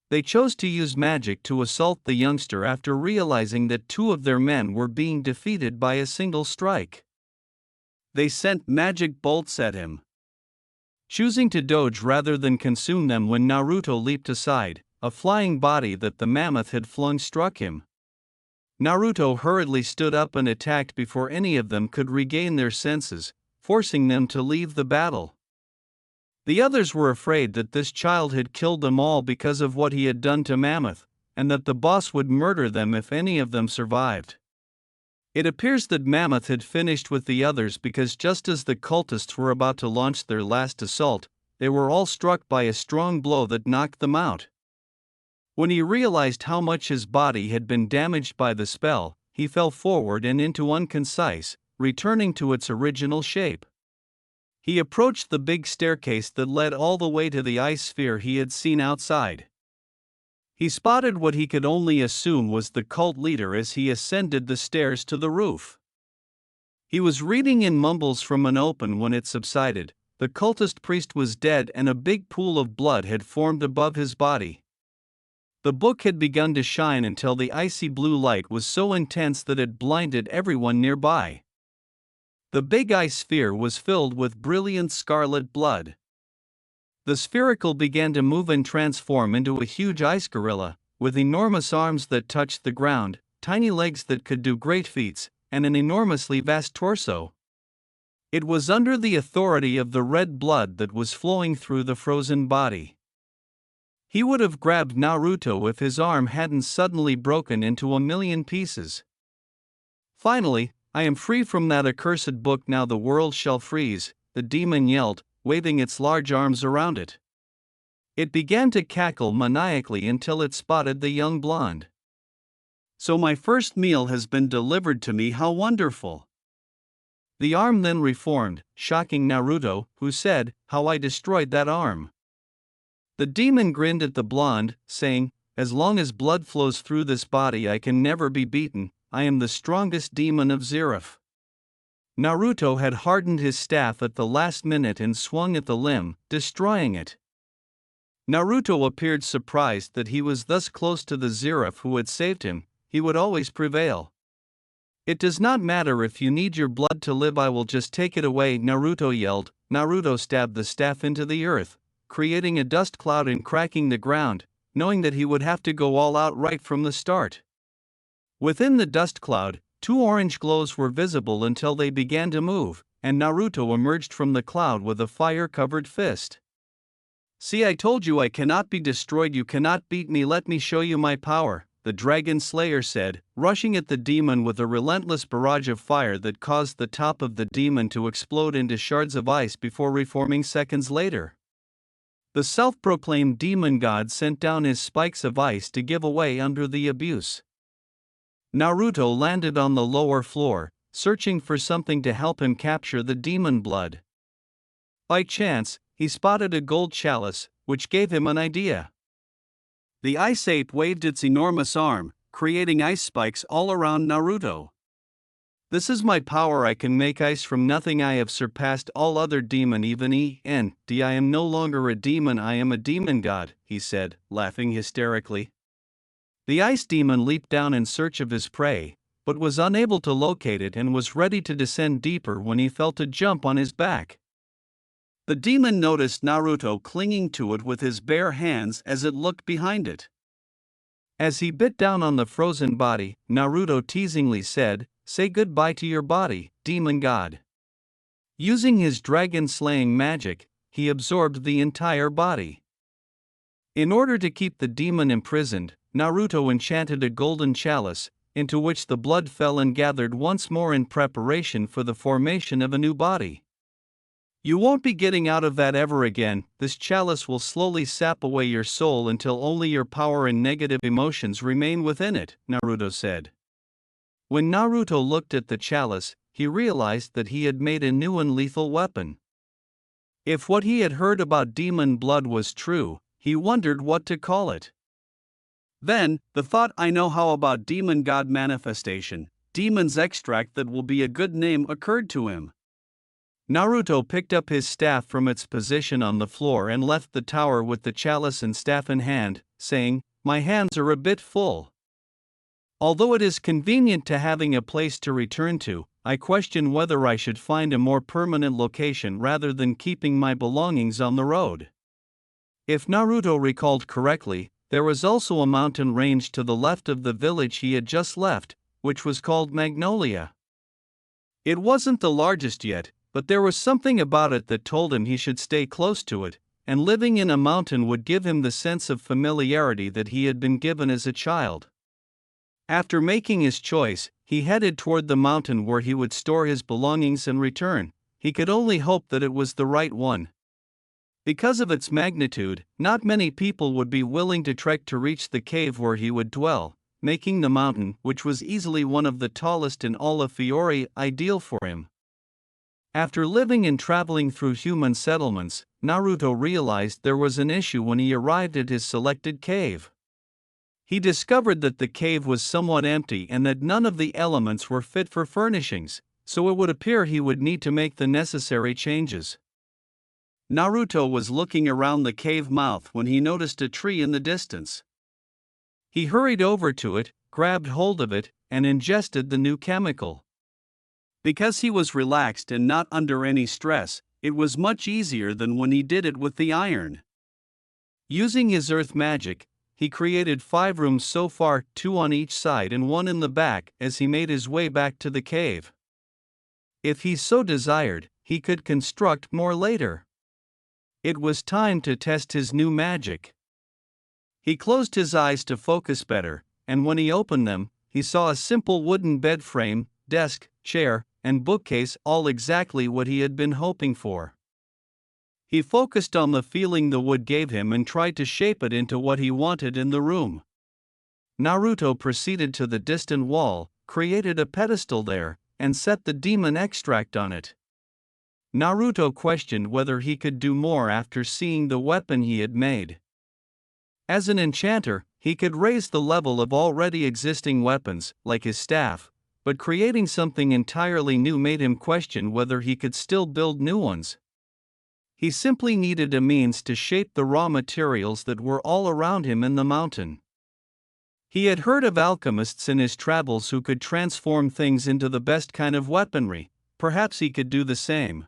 Speaker 1: They chose to use magic to assault the youngster after realizing that 2 of their men were being defeated by a single strike. They sent magic bolts at him, choosing to dodge rather than consume them. When Naruto leaped aside, a flying body that the mammoth had flung struck him. Naruto hurriedly stood up and attacked before any of them could regain their senses, forcing them to leave the battle. The others were afraid that this child had killed them all because of what he had done to Mammoth, and that the boss would murder them if any of them survived. It appears that Mammoth had finished with the others because just as the cultists were about to launch their last assault, they were all struck by a strong blow that knocked them out. When he realized how much his body had been damaged by the spell, he fell forward and into unconcise, returning to its original shape. He approached the big staircase that led all the way to the ice sphere he had seen outside. He spotted what he could only assume was the cult leader as he ascended the stairs to the roof. He was reading in mumbles from an open when it subsided. The cultist priest was dead and a big pool of blood had formed above his body. The book had begun to shine until the icy blue light was so intense that it blinded everyone nearby. The big ice sphere was filled with brilliant scarlet blood. The spherical began to move and transform into a huge ice gorilla, with enormous arms that touched the ground, tiny legs that could do great feats, and an enormously vast torso. It was under the authority of the red blood that was flowing through the frozen body. He would have grabbed Naruto if his arm hadn't suddenly broken into a million pieces. Finally, "I am free from that accursed book, now the world shall freeze," the demon yelled, waving its large arms around it. It began to cackle maniacally until it spotted the young blonde. "So my first meal has been delivered to me, how wonderful." The arm then reformed, shocking Naruto, who said, "How I destroyed that arm." The demon grinned at the blonde, saying, "As long as blood flows through this body I can never be beaten, I am the strongest demon of Zerif." Naruto had hardened his staff at the last minute and swung at the limb, destroying it. Naruto appeared surprised that he was thus close to the Zerif who had saved him. He would always prevail. "It does not matter if you need your blood to live, I will just take it away," Naruto yelled. Naruto stabbed the staff into the earth, creating a dust cloud and cracking the ground, knowing that he would have to go all out right from the start. Within the dust cloud, 2 orange glows were visible until they began to move, and Naruto emerged from the cloud with a fire-covered fist. "See, I told you I cannot be destroyed, you cannot beat me, let me show you my power," the Dragon Slayer said, rushing at the demon with a relentless barrage of fire that caused the top of the demon to explode into shards of ice before reforming seconds later. The self-proclaimed demon god sent down his spikes of ice to give away under the abuse. Naruto landed on the lower floor, searching for something to help him capture the demon blood. By chance, he spotted a gold chalice, which gave him an idea. The ice ape waved its enormous arm, creating ice spikes all around Naruto. "This is my power. I can make ice from nothing. I have surpassed all other demon, even I am no longer a demon, I am a demon god," he said, laughing hysterically. The ice demon leaped down in search of his prey, but was unable to locate it and was ready to descend deeper when he felt a jump on his back. The demon noticed Naruto clinging to it with his bare hands as it looked behind it. As he bit down on the frozen body, Naruto teasingly said, "Say goodbye to your body, demon god." Using his dragon-slaying magic, he absorbed the entire body. In order to keep the demon imprisoned, Naruto enchanted a golden chalice, into which the blood fell and gathered once more in preparation for the formation of a new body. "You won't be getting out of that ever again. This chalice will slowly sap away your soul until only your power and negative emotions remain within it," Naruto said. When Naruto looked at the chalice, he realized that he had made a new and lethal weapon. If what he had heard about demon blood was true, he wondered what to call it. Then, the thought, "I know how about demon god manifestation, demon's extract, that will be a good name," occurred to him. Naruto picked up his staff from its position on the floor and left the tower with the chalice and staff in hand, saying, "My hands are a bit full. Although it is convenient to having a place to return to, I question whether I should find a more permanent location rather than keeping my belongings on the road." If Naruto recalled correctly, there was also a mountain range to the left of the village he had just left, which was called Magnolia. It wasn't the largest yet, but there was something about it that told him he should stay close to it, and living in a mountain would give him the sense of familiarity that he had been given as a child. After making his choice, he headed toward the mountain where he would store his belongings and return. He could only hope that it was the right one. Because of its magnitude, not many people would be willing to trek to reach the cave where he would dwell, making the mountain, which was easily one of the tallest in all of Fiore, ideal for him. After living and traveling through human settlements, Naruto realized there was an issue when he arrived at his selected cave. He discovered that the cave was somewhat empty and that none of the elements were fit for furnishings, so it would appear he would need to make the necessary changes. Naruto was looking around the cave mouth when he noticed a tree in the distance. He hurried over to it, grabbed hold of it, and ingested the new chemical. Because he was relaxed and not under any stress, it was much easier than when he did it with the iron. Using his earth magic, he created 5 rooms so far, 2 on each side and 1 in the back, as he made his way back to the cave. If he so desired, he could construct more later. It was time to test his new magic. He closed his eyes to focus better, and when he opened them, he saw a simple wooden bed frame, desk, chair, and bookcase, all exactly what he had been hoping for. He focused on the feeling the wood gave him and tried to shape it into what he wanted in the room. Naruto proceeded to the distant wall, created a pedestal there, and set the demon extract on it. Naruto questioned whether he could do more after seeing the weapon he had made. As an enchanter, he could raise the level of already existing weapons, like his staff, but creating something entirely new made him question whether he could still build new ones. He simply needed a means to shape the raw materials that were all around him in the mountain. He had heard of alchemists in his travels who could transform things into the best kind of weaponry. Perhaps he could do the same.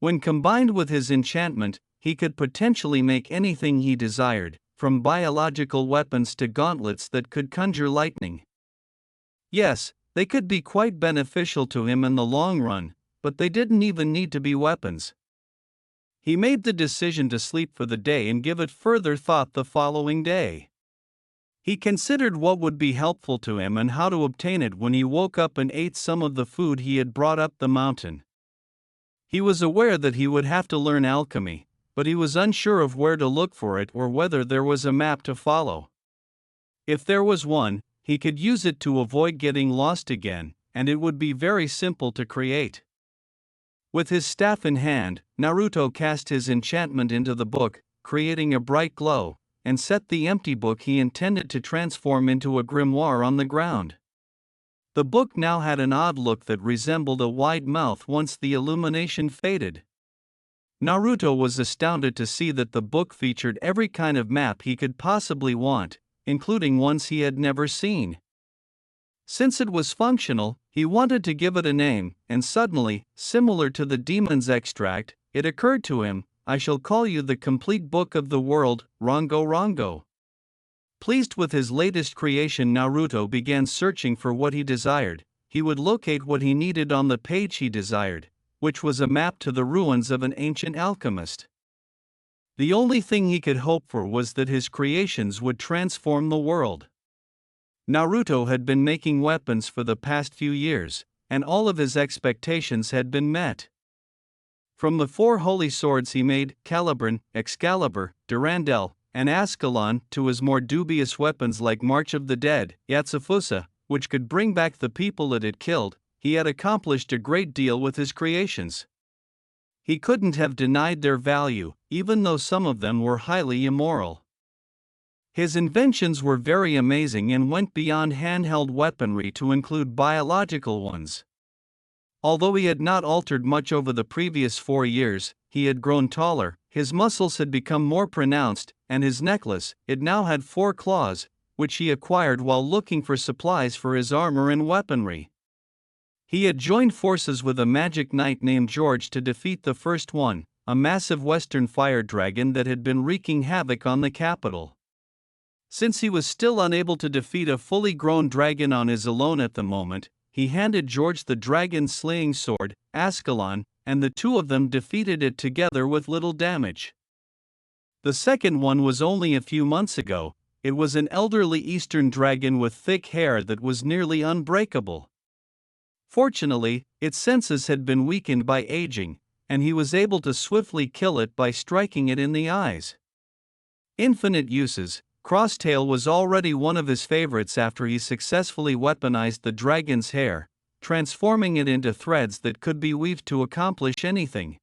Speaker 1: When combined with his enchantment, he could potentially make anything he desired, from biological weapons to gauntlets that could conjure lightning. Yes, they could be quite beneficial to him in the long run, but they didn't even need to be weapons. He made the decision to sleep for the day and give it further thought the following day. He considered what would be helpful to him and how to obtain it when he woke up and ate some of the food he had brought up the mountain. He was aware that he would have to learn alchemy, but he was unsure of where to look for it or whether there was a map to follow. If there was one, he could use it to avoid getting lost again, and it would be very simple to create. With his staff in hand, Naruto cast his enchantment into the book, creating a bright glow, and set the empty book he intended to transform into a grimoire on the ground. The book now had an odd look that resembled a wide mouth once the illumination faded. Naruto was astounded to see that the book featured every kind of map he could possibly want, including ones he had never seen. Since it was functional, he wanted to give it a name, and suddenly, similar to the demon's extract, it occurred to him, "I shall call you the complete book of the world, Rongo Rongo." Pleased with his latest creation, Naruto began searching for what he desired. He would locate what he needed on the page he desired, which was a map to the ruins of an ancient alchemist. The only thing he could hope for was that his creations would transform the world. Naruto had been making weapons for the past few years, and all of his expectations had been met. From the 4 holy swords he made, Caliban, Excalibur, Durandal, and Ascalon, to his more dubious weapons like March of the Dead, Yatsufusa, which could bring back the people it had killed, he had accomplished a great deal with his creations. He couldn't have denied their value, even though some of them were highly immoral. His inventions were very amazing and went beyond handheld weaponry to include biological ones. Although he had not altered much over the previous 4 years, he had grown taller, his muscles had become more pronounced, and his necklace, it now had 4 claws, which he acquired while looking for supplies for his armor and weaponry. He had joined forces with a magic knight named George to defeat the first one, a massive western fire dragon that had been wreaking havoc on the capital. Since he was still unable to defeat a fully grown dragon on his own at the moment, he handed George the dragon-slaying sword, Ascalon, and the two of them defeated it together with little damage. The second one was only a few months ago. It was an elderly eastern dragon with thick hair that was nearly unbreakable. Fortunately, its senses had been weakened by aging, and he was able to swiftly kill it by striking it in the eyes. Infinite uses. Crosstail was already one of his favorites after he successfully weaponized the dragon's hair, transforming it into threads that could be weaved to accomplish anything.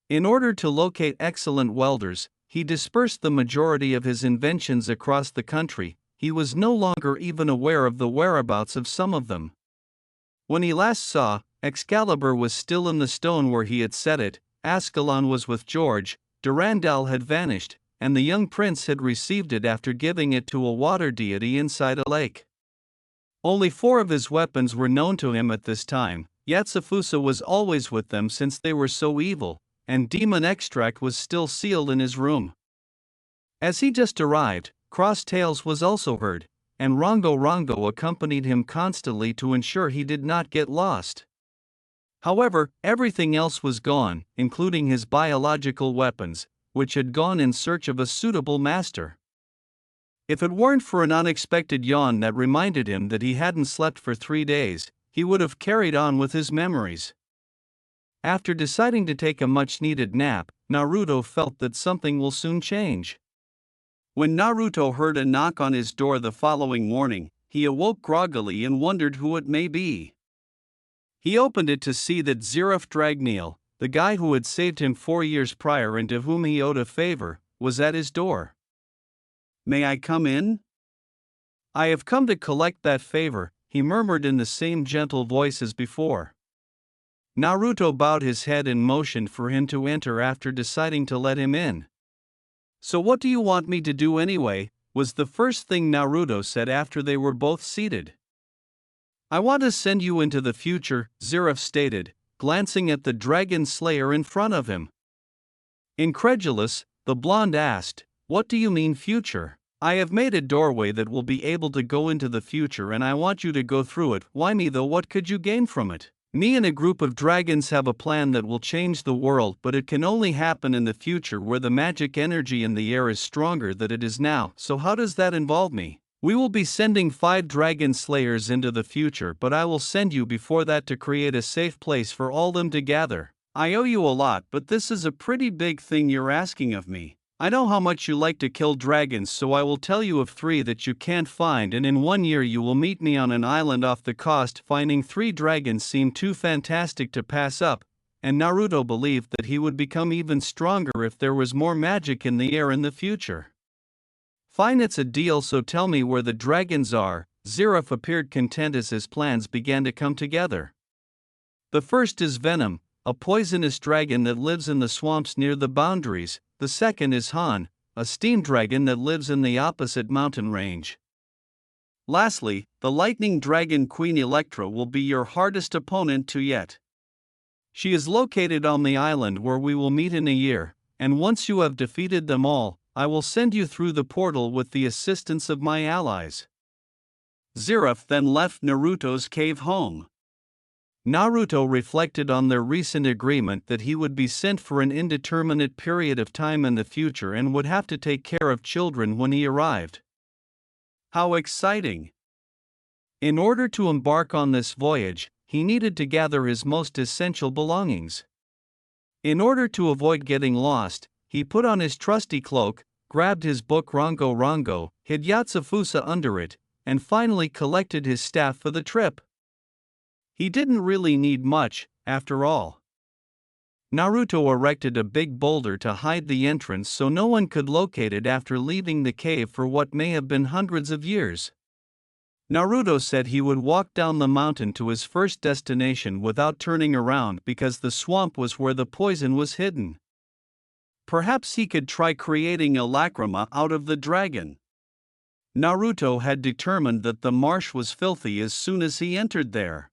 Speaker 1: In order to locate excellent welders, he dispersed the majority of his inventions across the country. He was no longer even aware of the whereabouts of some of them. When he last saw, Excalibur was still in the stone where he had set it, Ascalon was with George, Durandal had vanished, and the young prince had received it after giving it to a water deity inside a lake. Only 4 of his weapons were known to him at this time. Yatsufusa was always with them since they were so evil, and demon extract was still sealed in his room. As he just arrived, Cross Tails was also heard, and Rongo Rongo accompanied him constantly to ensure he did not get lost. However, everything else was gone, including his biological weapons, which had gone in search of a suitable master. If it weren't for an unexpected yawn that reminded him that he hadn't slept for 3 days, he would have carried on with his memories. After deciding to take a much-needed nap, Naruto felt that something will soon change. When Naruto heard a knock on his door the following morning, he awoke groggily and wondered who it may be. He opened it to see that Zeref Dragneel, the guy who had saved him 4 years prior and to whom he owed a favor, was at his door. "May I come in?" "I have come to collect that favor," he murmured in the same gentle voice as before. Naruto bowed his head and motioned for him to enter after deciding to let him in. "So what do you want me to do anyway?" was the first thing Naruto said after they were both seated. "I want to send you into the future," Zeref stated, glancing at the dragon slayer in front of him. Incredulous, the blonde asked, "What do you mean future?" "I have made a doorway that will be able to go into the future and I want you to go through it." "Why me though? What could you gain from it?" "Me and a group of dragons have a plan that will change the world, but it can only happen in the future where the magic energy in the air is stronger than it is now." "So how does that involve me?" We will be sending 5 dragon slayers into the future, but I will send you before that to create a safe place for all them to gather. I owe you a lot, but this is a pretty big thing you're asking of me. I know how much you like to kill dragons, so I will tell you of 3 that you can't find, and in 1 year you will meet me on an island off the coast. Finding 3 dragons seemed too fantastic to pass up, and Naruto believed that he would become even stronger if there was more magic in the air in the future. Fine, it's a deal, so tell me where the dragons are. Zeref appeared content as his plans began to come together. The first is Venom, a poisonous dragon that lives in the swamps near the boundaries. The second is Han, a steam dragon that lives in the opposite mountain range. Lastly, the lightning dragon Queen Electra will be your hardest opponent to yet. She is located on the island where we will meet in a year, and once you have defeated them all, I will send you through the portal with the assistance of my allies. Zeref then left Naruto's cave home. Naruto reflected on their recent agreement that he would be sent for an indeterminate period of time in the future and would have to take care of children when he arrived. How exciting! In order to embark on this voyage, he needed to gather his most essential belongings. In order to avoid getting lost, he put on his trusty cloak, grabbed his book Rongo Rongo, hid Yatsufusa under it, and finally collected his staff for the trip. He didn't really need much, after all. Naruto erected a big boulder to hide the entrance so no one could locate it after leaving the cave for what may have been hundreds of years. Naruto said he would walk down the mountain to his first destination without turning around because the swamp was where the poison was hidden. Perhaps he could try creating a lacrima out of the dragon. Naruto had determined that the marsh was filthy as soon as he entered there.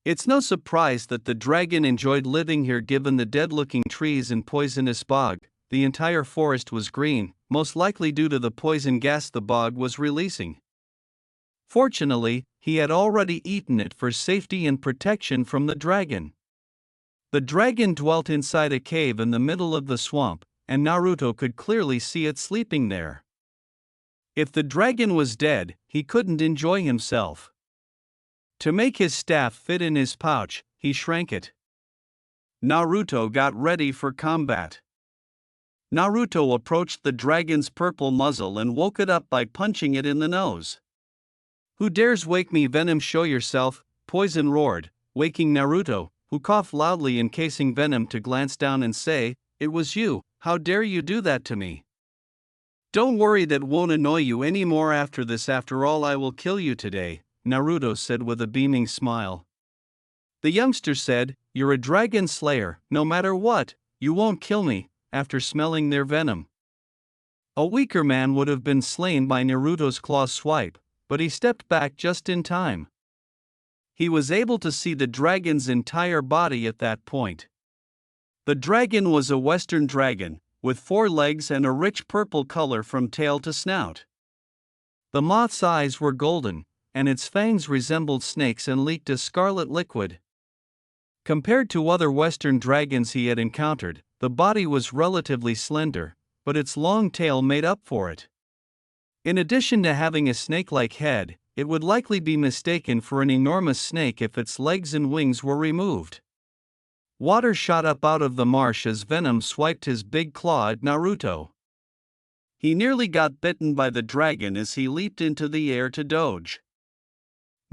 Speaker 1: It's no surprise that the dragon enjoyed living here given the dead-looking trees and poisonous bog. The entire forest was green, most likely due to the poison gas the bog was releasing. Fortunately, he had already eaten it for safety and protection from the dragon. The dragon dwelt inside a cave in the middle of the swamp, and Naruto could clearly see it sleeping there. If the dragon was dead, he couldn't enjoy himself. To make his staff fit in his pouch, he shrank it. Naruto got ready for combat. Naruto approached the dragon's purple muzzle and woke it up by punching it in the nose. "Who dares wake me, Venom? Show yourself!" Poison roared, waking Naruto, who coughed loudly, encasing Venom to glance down and say, "It was you. How dare you do that to me?" "Don't worry, that won't annoy you anymore after this. After all, I will kill you today," Naruto said with a beaming smile. The youngster said, "You're a dragon slayer, no matter what, you won't kill me." After smelling their venom, a weaker man would have been slain by Naruto's claw swipe, but he stepped back just in time. He was able to see the dragon's entire body at that point. The dragon was a western dragon, with 4 legs and a rich purple color from tail to snout. The moth's eyes were golden, and its fangs resembled snakes and leaked a scarlet liquid. Compared to other western dragons he had encountered, the body was relatively slender, but its long tail made up for it. In addition to having a snake-like head, it would likely be mistaken for an enormous snake if its legs and wings were removed. Water shot up out of the marsh as Venom swiped his big claw at Naruto. He nearly got bitten by the dragon as he leaped into the air to dodge.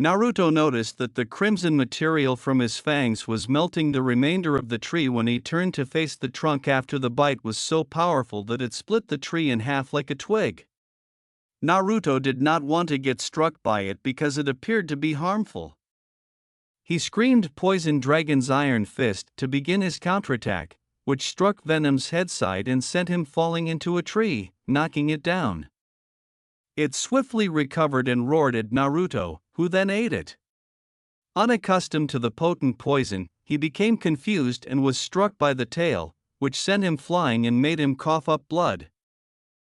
Speaker 1: Naruto noticed that the crimson material from his fangs was melting the remainder of the tree when he turned to face the trunk after the bite was so powerful that it split the tree in half like a twig. Naruto did not want to get struck by it because it appeared to be harmful. He screamed Poison Dragon's Iron Fist to begin his counterattack, which struck Venom's head side and sent him falling into a tree, knocking it down. It swiftly recovered and roared at Naruto, who then ate it. Unaccustomed to the potent poison, he became confused and was struck by the tail, which sent him flying and made him cough up blood.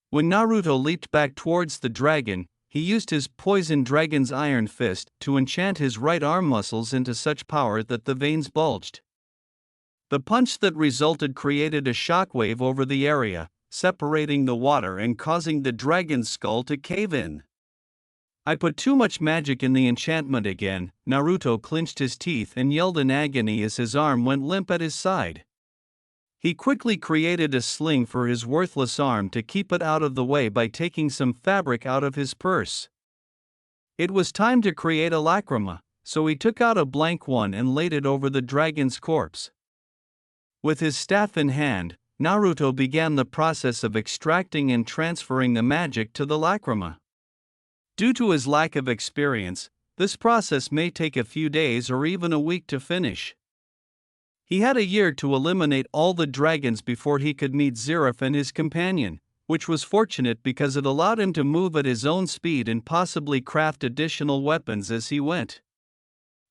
Speaker 1: When Naruto leaped back towards the dragon, he used his Poison Dragon's Iron Fist to enchant his right arm muscles into such power that the veins bulged. The punch that resulted created a shockwave over the area, separating the water and causing the dragon's skull to cave in. I put too much magic in the enchantment again. Naruto clenched his teeth and yelled in agony as his arm went limp at his side. He quickly created a sling for his worthless arm to keep it out of the way by taking some fabric out of his purse. It was time to create a lacrima, so he took out a blank one and laid it over the dragon's corpse. With his staff in hand, Naruto began the process of extracting and transferring the magic to the lacrima. Due to his lack of experience, this process may take a few days or even a week to finish. He had a year to eliminate all the dragons before he could meet Zeref and his companion, which was fortunate because it allowed him to move at his own speed and possibly craft additional weapons as he went.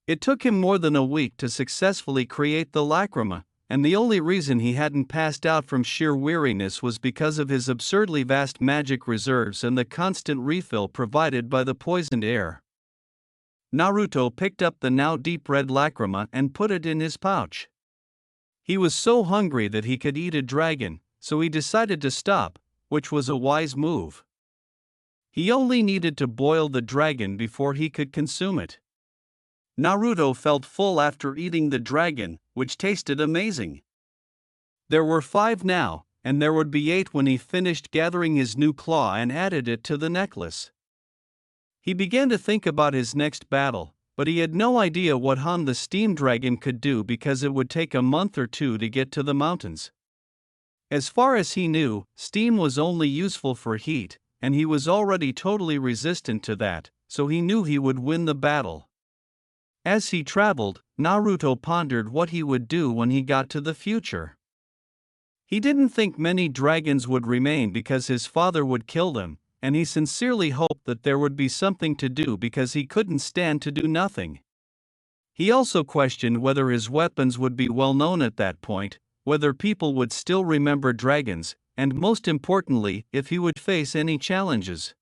Speaker 1: It took him more than a week to successfully create the lacrima, and the only reason he hadn't passed out from sheer weariness was because of his absurdly vast magic reserves and the constant refill provided by the poisoned air. Naruto picked up the now deep red lacrima and put it in his pouch. He was so hungry that he could eat a dragon, so he decided to stop, which was a wise move. He only needed to boil the dragon before he could consume it. Naruto felt full after eating the dragon, which tasted amazing. There were 5 now, and there would be 8 when he finished gathering his new claw and added it to the necklace. He began to think about his next battle, but he had no idea what Han the steam dragon could do because it would take a month or 2 to get to the mountains. As far as he knew, steam was only useful for heat, and he was already totally resistant to that, so he knew he would win the battle. As he traveled, Naruto pondered what he would do when he got to the future. He didn't think many dragons would remain because his father would kill them, and he sincerely hoped that there would be something to do because he couldn't stand to do nothing. He also questioned whether his weapons would be well known at that point, whether people would still remember dragons, and most importantly, if he would face any challenges.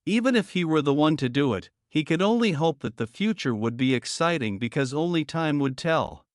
Speaker 1: Even if he were the one to do it, he could only hope that the future would be exciting because only time would tell.